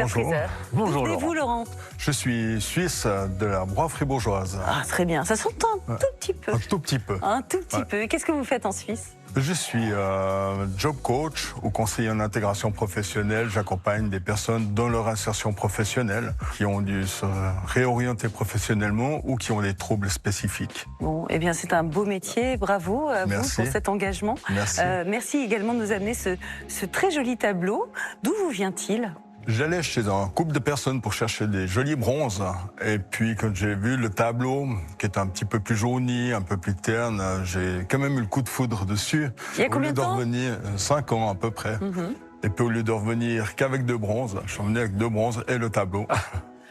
Bonjour. Bonjour Laurent. Laurent. Je suis suisse de la Broye fribourgeoise. Ah, très bien, ça s'entend un tout petit peu. Un tout petit peu. Un tout petit peu. Et qu'est-ce que vous faites en Suisse? Je suis job coach ou conseiller en intégration professionnelle. J'accompagne des personnes dans leur insertion professionnelle qui ont dû se réorienter professionnellement ou qui ont des troubles spécifiques. Bon, eh bien, c'est un beau métier. Bravo à vous pour cet engagement. Merci. Merci également de nous amener ce très joli tableau. D'où vous vient-il? J'allais chez un couple de personnes pour chercher des jolis bronzes. Et puis, quand j'ai vu le tableau, qui est un petit peu plus jauni, un peu plus terne, j'ai quand même eu le coup de foudre dessus. Il y a combien de temps? 5 ans à peu près. Et puis, au lieu de revenir qu'avec 2 bronzes, je suis venu avec 2 bronzes et le tableau.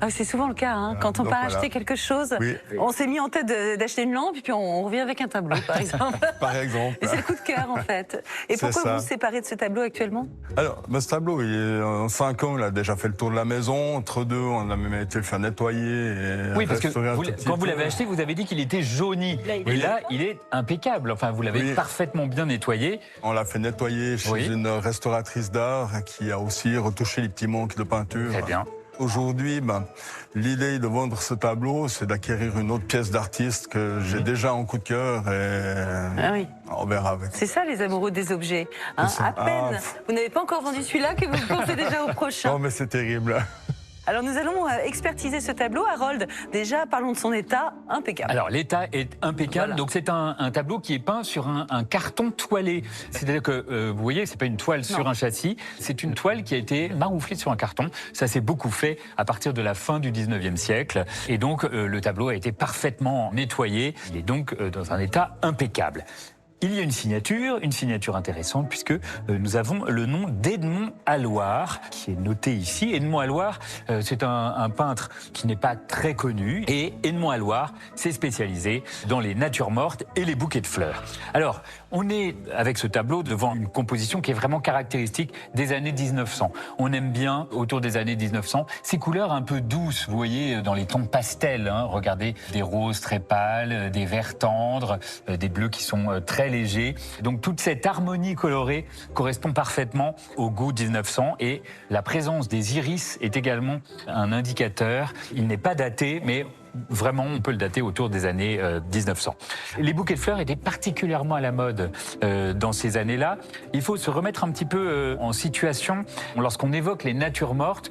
Ah, c'est souvent le cas, hein. Quand on part acheter quelque chose, on s'est mis en tête d'acheter une lampe et puis on revient avec un tableau, par exemple. Par exemple. Et c'est le coup de cœur, en fait. Et pourquoi vous vous séparez de ce tableau actuellement? Alors, ce tableau, en 5 ans, il a déjà fait le tour de la maison. Entre deux, on a même été le faire nettoyer. Oui, parce que quand vous l'avez acheté, vous avez dit qu'il était jauni. Et là, il est impeccable. Enfin, vous l'avez parfaitement bien nettoyé. On l'a fait nettoyer chez une restauratrice d'art qui a aussi retouché les petits manques de peinture. Très bien. Aujourd'hui, l'idée de vendre ce tableau, c'est d'acquérir une autre pièce d'artiste que j'ai déjà en coup de cœur et on verra avec. C'est ça les amoureux des objets. Hein, à peine, vous n'avez pas encore vendu celui-là que vous pensez déjà au prochain. Non mais c'est terrible. Alors nous allons expertiser ce tableau. Harold, déjà parlons de son état impeccable. Alors l'état est impeccable, voilà. Donc c'est un tableau qui est peint sur un carton toilé. C'est-à-dire que vous voyez, c'est pas une toile sur un châssis, c'est une toile qui a été marouflée sur un carton. Ça s'est beaucoup fait à partir de la fin du 19e siècle. Et donc le tableau a été parfaitement nettoyé. Il est donc dans un état impeccable. Il y a une signature intéressante puisque nous avons le nom d'Edmond Halloir qui est noté ici. Edmond Halloir, c'est un peintre qui n'est pas très connu et Edmond Halloir s'est spécialisé dans les natures mortes et les bouquets de fleurs. Alors, on est avec ce tableau devant une composition qui est vraiment caractéristique des années 1900. On aime bien, autour des années 1900, ces couleurs un peu douces, vous voyez, dans les tons pastels. Hein. Regardez, des roses très pâles, des verts tendres, des bleus qui sont très léger. Donc toute cette harmonie colorée correspond parfaitement au goût 1900 et la présence des iris est également un indicateur. Il n'est pas daté, mais vraiment, on peut le dater autour des années 1900. Les bouquets de fleurs étaient particulièrement à la mode dans ces années-là. Il faut se remettre un petit peu en situation. Lorsqu'on évoque les natures mortes,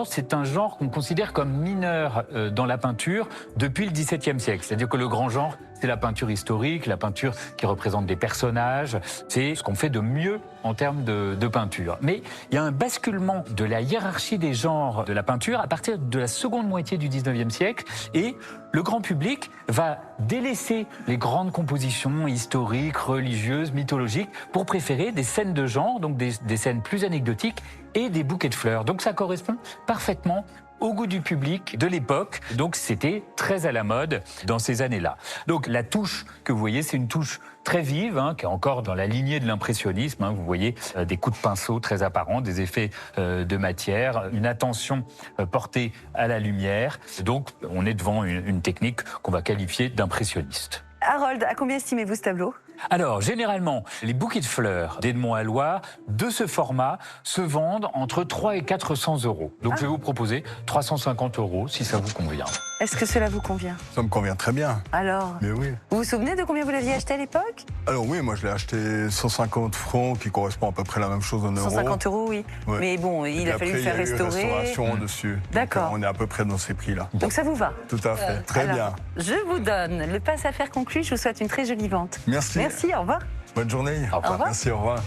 c'est un genre qu'on considère comme mineur dans la peinture depuis le XVIIe siècle. C'est-à-dire que le grand genre, c'est la peinture historique, la peinture qui représente des personnages. C'est ce qu'on fait de mieux en termes de peinture. Mais il y a un basculement de la hiérarchie des genres de la peinture à partir de la seconde moitié du 19e siècle. Et le grand public va délaisser les grandes compositions historiques, religieuses, mythologiques, pour préférer des scènes de genre, donc des scènes plus anecdotiques et des bouquets de fleurs. Donc ça correspond parfaitement au goût du public de l'époque. Donc c'était très à la mode dans ces années-là. Donc la touche que vous voyez, c'est une touche très vive, qui est encore dans la lignée de l'impressionnisme. Vous voyez des coups de pinceau très apparents, des effets de matière, une attention portée à la lumière. Donc on est devant une technique qu'on va qualifier d'impressionniste. Harold, à combien estimez-vous ce tableau ? Alors, généralement, les bouquets de fleurs d'Edmond Halloir de ce format se vendent entre 300 et 400 euros. Donc, je vais vous proposer 350 euros si ça vous convient. Est-ce que cela vous convient? Ça me convient très bien. Alors, mais oui. Vous vous souvenez de combien vous l'aviez acheté à l'époque? Alors oui, moi je l'ai acheté 150 francs, qui correspond à peu près à la même chose en euros. 150 euros, oui. Ouais. Mais bon, il a fallu le faire restaurer. Il y a eu restauration dessus. D'accord. On est à peu près dans ces prix-là. Donc ça vous va? Tout à fait. Très bien. Je vous donne le passe à faire conclu. Je vous souhaite une très jolie vente. Merci. Merci, au revoir. Bonne journée. Au revoir. Merci, au revoir.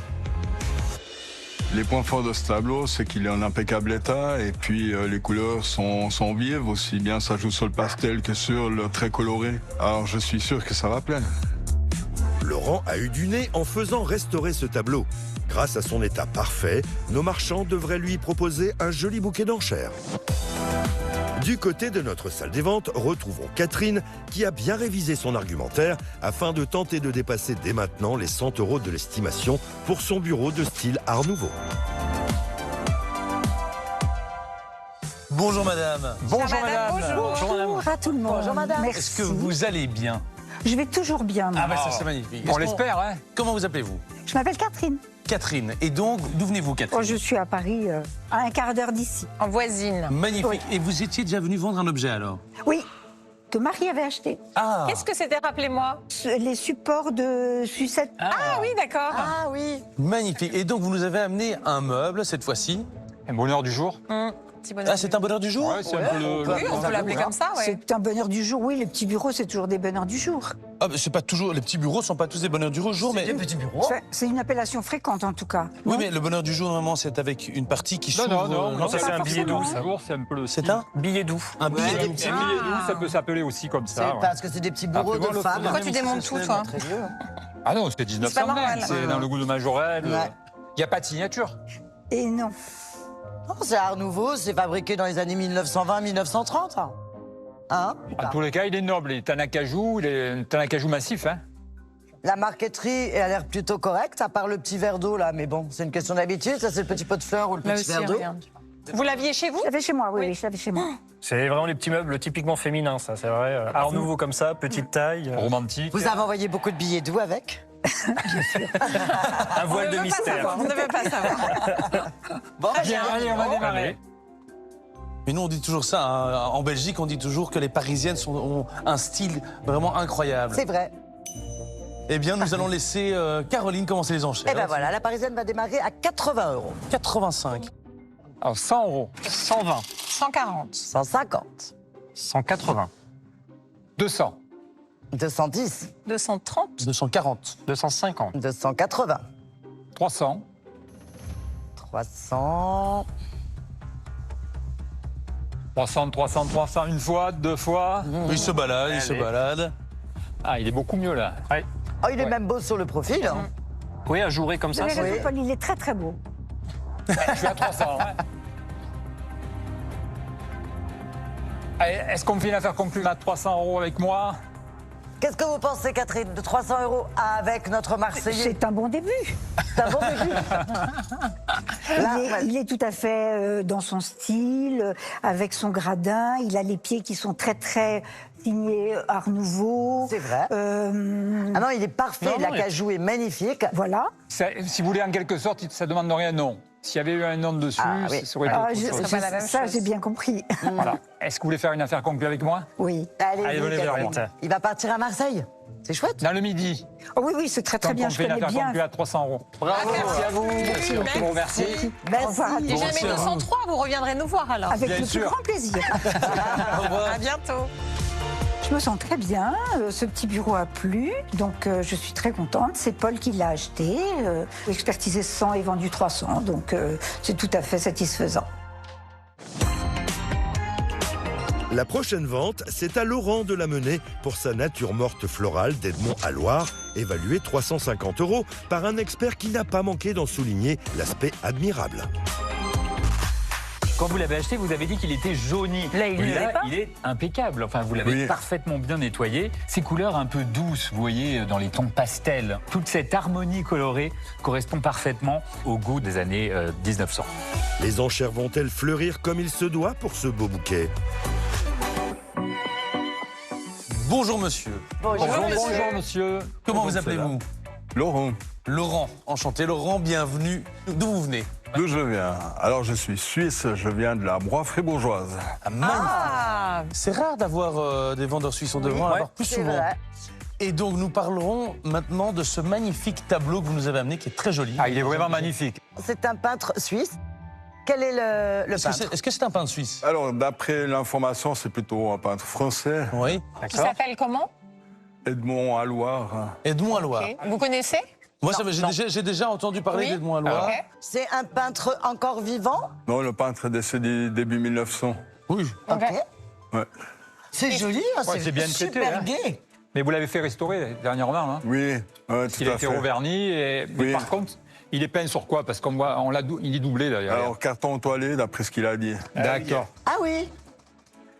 Les points forts de ce tableau, c'est qu'il est en impeccable état et puis les couleurs sont vives, aussi bien ça joue sur le pastel que sur le trait coloré. Alors je suis sûr que ça va plaire. Laurent a eu du nez en faisant restaurer ce tableau. Grâce à son état parfait, nos marchands devraient lui proposer un joli bouquet d'enchères. Du côté de notre salle des ventes, retrouvons Catherine qui a bien révisé son argumentaire afin de tenter de dépasser dès maintenant les 100 euros de l'estimation pour son bureau de style Art Nouveau. Bonjour madame. Bonjour madame. Bonjour à tout le monde. Bonjour madame. Merci. Est-ce que vous allez bien? Je vais toujours bien. Ah bah ça c'est magnifique. On l'espère, hein. Comment vous appelez-vous? Je m'appelle Catherine. Catherine. Et donc, d'où venez-vous, Catherine? Je suis à Paris, à un quart d'heure d'ici. En voisine. Magnifique. Oui. Et vous étiez déjà venu vendre un objet alors? Oui, que Marie avait acheté. Ah. Qu'est-ce que c'était, rappelez-moi? Les supports de sucette. Ah oui, d'accord. Ah oui. Magnifique. Et donc, vous nous avez amené un meuble, cette fois-ci. Un bonheur du jour. Petit bonheur. Ah, c'est un bonheur du jour? Ouais, c'est un peu Oui, on peut l'appeler comme ça, ouais. C'est un bonheur du jour. Oui, les petits bureaux, c'est toujours des bonheurs du jour. Ah, c'est pas toujours... Les petits bureaux sont pas tous des bonheurs du jour, mais... petits bureaux. C'est une appellation fréquente, en tout cas. Oui, Non mais le bonheur du jour, normalement, c'est avec une partie qui s'ouvre... Non, ça c'est un billet doux. forcément. C'est un peu le C'est un billet doux. Un billet Ouais, doux. des Un billet doux, ça peut s'appeler aussi comme ça. ouais. Parce que c'est des petits bureaux Après, de moi, femmes. Pourquoi tu démontes tout, toi? Très vieux. Ah non, c'était pas normal. 1920. C'est dans le goût de Majorelle. Il Ouais. n'y a pas de signature. Et non. Non, c'est Art Nouveau, c'est fabriqué dans les années 1920-1930. Hein? En tous les cas, il est noble. Il est un acajou, massif. Hein. La marqueterie elle a l'air plutôt correcte, à part le petit verre d'eau là, mais bon, c'est une question d'habitude, ça c'est le petit pot de fleurs ou le Là petit aussi, verre d'eau. rien. Vous l'aviez chez vous? Je l'avais chez moi, oui, je l'avais chez moi. C'est vraiment les petits meubles typiquement féminins, ça, c'est vrai. Art nouveau comme ça, petite taille. Romantique. Vous avez envoyé beaucoup de billets doux avec? Un voile de mystère. On ne veut pas savoir. Bon, Bien, allez, on va démarrer. Mais nous, on dit toujours ça. Hein. En Belgique, on dit toujours que les Parisiennes ont un style vraiment incroyable. c'est vrai. Eh bien, nous allons laisser Caroline commencer les enchères. Et ben voilà, la parisienne va démarrer à 80 €. 85. Alors, 100 €. 120, 140. 150. 180, 200. 210. 230. 240. 250, 280. 300. 300. 300, une fois, deux fois. Il se balade, il se balade. Ah, il est beaucoup mieux là. Ouais. Oh, il est même beau sur le profil. hein. Oui, ajouré comme Vous ça. avez c'est- raison, Paul, il est très très beau. Je suis à 300. hein. Allez, est-ce qu'on me fait une affaire conclue à 300 € avec moi? Qu'est-ce que vous pensez, Catherine, de 300 € avec notre Marseillais? C'est un bon début. C'est un bon début. Il est tout à fait dans son style, avec son gradin. Il a les pieds qui sont très très signés Art Nouveau. C'est vrai. Ah non, il est parfait. Non, non, L'acajou est magnifique. Voilà. Si vous voulez, en quelque sorte, ça ne demande rien, non. S'il y avait eu un nom dessus, Ah, oui. ça aurait été autre chose. serait pas la même ça, chose. j'ai bien compris. Voilà. Est-ce que vous voulez faire une affaire conclue avec moi? Oui. Allez, venez, Catherine. Véronique. Il va partir à Marseille. C'est chouette. Dans le midi. Oh, oui, oui, c'est très très Donc bien. on Je fait une connais affaire bien. conclue à 300 €. Bravo. Merci à vous. Merci. Je vous remercie. Au revoir à Merci. Et tous. jamais à vous. 203, vous reviendrez nous voir alors. Avec Bien le sûr. plus grand plaisir. Au revoir. À bientôt. Je me sens très bien. Ce petit bureau a plu. Donc, je suis très contente. C'est Paul qui l'a acheté. Expertisé 100 et vendu 300. Donc, c'est tout à fait satisfaisant. La prochaine vente, c'est à Laurent de la Menée pour sa nature morte florale d'Edmond à Loire, évaluée 350 € par un expert qui n'a pas manqué d'en souligner l'aspect admirable. Quand vous l'avez acheté, vous avez dit qu'il était jauni. Là, il ne l'est pas. il est impeccable. Enfin, vous l'avez Oui. parfaitement bien nettoyé. Ces couleurs un peu douces, vous voyez, dans les tons pastels. Toute cette harmonie colorée correspond parfaitement au goût des années 1900. Les enchères vont-elles fleurir comme il se doit pour ce beau bouquet? Bonjour, monsieur. Bonjour, Bonjour, monsieur. Comment vous appelez-vous? Laurent, Laurent. Enchanté. Laurent, bienvenue. D'où vous venez? d'où je viens? Alors, je suis suisse, je viens de la broie fribourgeoise. Ah, magnifique. Ah, C'est rare d'avoir des vendeurs suisses. On devrait en avoir plus C'est souvent. vrai. Et donc, nous parlerons maintenant de ce magnifique tableau que vous nous avez amené, qui est très joli. Ah, il est vraiment magnifique. C'est un peintre suisse. Quel est le peintre? Est-ce que c'est un peintre suisse? Alors, d'après l'information, c'est plutôt un peintre français, Oui. qui s'appelle comment? Edmond à Loire. Edmond à Loire. Ok. Vous connaissez? Moi, j'ai déjà entendu parler Oui. d'Edmond à Loire. Ok. C'est un peintre encore vivant? Non, le peintre est décédé début 1900. Oui. Ok. Ouais. C'est joli, hein, c'est bien traité, super hein. gai. Mais vous l'avez fait restaurer dernièrement, hein? Oui, ouais, tout Il a à été fait. reverni. Mais Oui. par contre, il est peint sur quoi? Parce qu'on voit, il est doublé d'ailleurs. Alors, carton toilé, d'après ce qu'il a dit. D'accord. Ah oui.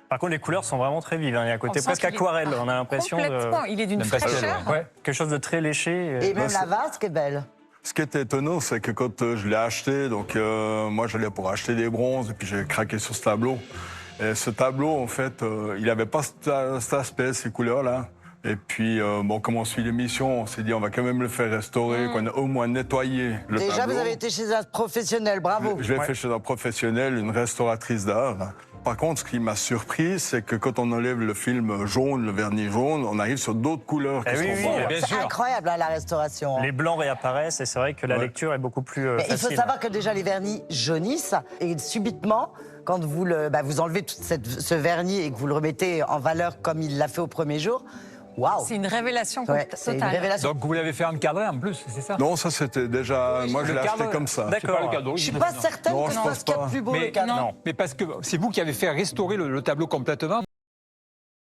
Par contre, les couleurs sont vraiment très vives. Hein. Il y a un côté On sent presque qu'il est- aquarelle. On a l'impression Complètement. de Il est d'une D'un pastel, fraîcheur. ouais. quelque chose de très léché. Et même c'est- la vase qui est belle. Ce qui était étonnant, c'est que quand je l'ai acheté, donc moi j'allais pour acheter des bronzes, et puis j'ai craqué sur ce tableau. Et ce tableau, en fait, il n'avait pas cet aspect, ces couleurs-là. Et puis, comme on suit l'émission, on s'est dit on va quand même le faire restaurer, qu'on a au moins nettoyé le tableau. Déjà, vous avez été chez un professionnel, bravo. Je l'ai fait chez un professionnel, une restauratrice d'art. Par contre, ce qui m'a surpris, c'est que quand on enlève le film jaune, le vernis jaune, on arrive sur d'autres couleurs qui sont blanches. C'est incroyable, hein, la restauration. Les blancs réapparaissent et c'est vrai que la lecture est beaucoup plus facile. Il faut savoir que déjà les vernis jaunissent et subitement, quand vous, vous enlevez tout ce vernis et que vous le remettez en valeur comme il l'a fait au premier jour, waouh! C'est une révélation totale. C'est une révélation. Donc vous l'avez fait encadrer en plus, c'est ça? Non, ça c'était déjà... Moi, je l'ai acheté comme ça. D'accord. Je ne suis pas certaine que ce soit ce qu'il y a de plus beau, le cadre. Non, mais parce que c'est vous qui avez fait restaurer le tableau complètement.